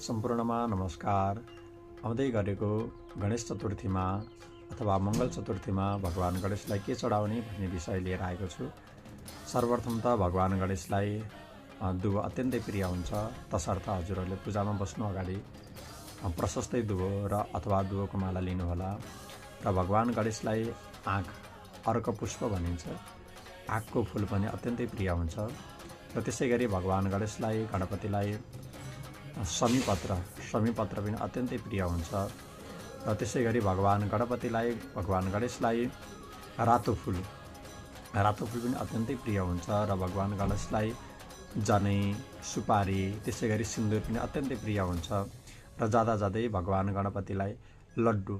सम्पूर्णमा नमस्कार। आउँदै गरेको गणेश चतुर्थीमा अथवा मङ्गल चतुर्थीमा भगवान गणेशलाई के चढाउने भन्ने विषय लिएर आएको छु। सर्वप्रथम त भगवान गणेशलाई दुबो अत्यन्तै प्रिय हुन्छ। तसर्थ हजुरहरूले पूजामा बस्नु अगाडि प्रशस्तै दुबो र अथवा दुबोको माला लिनुहोला। र भगवान गणेशलाई आँख अर्क पुष्प भनिन्छ। आँखको फूल पनि अत्यन्तै प्रिय हुन्छ। र त्यसै गरी भगवान गणेशलाई गणपतिलाई शमीपत्र पनि अत्यन्तै प्रिय हुन्छ। र त्यसै गरी भगवान गणेशलाई रातो फूल पनि अत्यन्तै प्रिय हुन्छ। र भगवान गणेशलाई जनै, सुपारी, त्यसै गरी सिन्दुर पनि अत्यन्तै प्रिय हुन्छ। र जाँदै भगवान गणपतिलाई लड्डु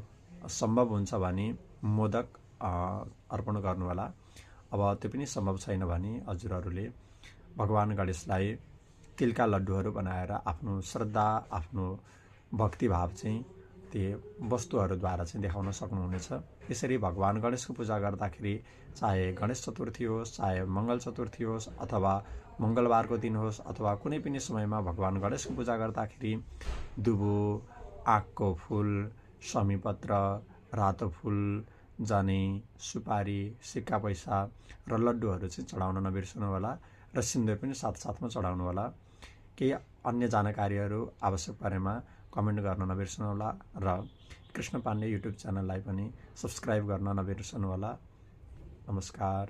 सम्भव हुन्छ भने मोदक अर्पण गर्नुहोला। अब त्यो पनि सम्भव छैन भने हजुरहरूले भगवान गणेशलाई तिलका लड्डुहरू बनाएर आफ्नो श्रद्धा, आफ्नो भक्तिभाव चाहिँ ती वस्तुहरूद्वारा चाहिँ देखाउन सक्नुहुनेछ। यसरी भगवान गणेशको पूजा गर्दाखेरि चाहे गणेश चतुर्थी होस्, चाहे मङ्गल चतुर्थी होस्, अथवा मङ्गलबारको दिन होस्, अथवा कुनै पनि समयमा भगवान गणेशको पूजा गर्दाखेरि दुबो, आँकको फूल, शमीपत्र, रातो फूल, जनै, सुपारी, सिक्का पैसा र लड्डुहरू चाहिँ चढाउन नबिर्सनु होला। र सिन्दुर पनि साथसाथमा चढाउनु होला। केही अन्य जानकारीहरू आवश्यक परेमा कमेन्ट गर्न नबिर्सनुहोला। र कृष्ण पाण्डे युट्युब च्यानललाई पनि सब्सक्राइब गर्न नबिर्सनुहोला। नमस्कार।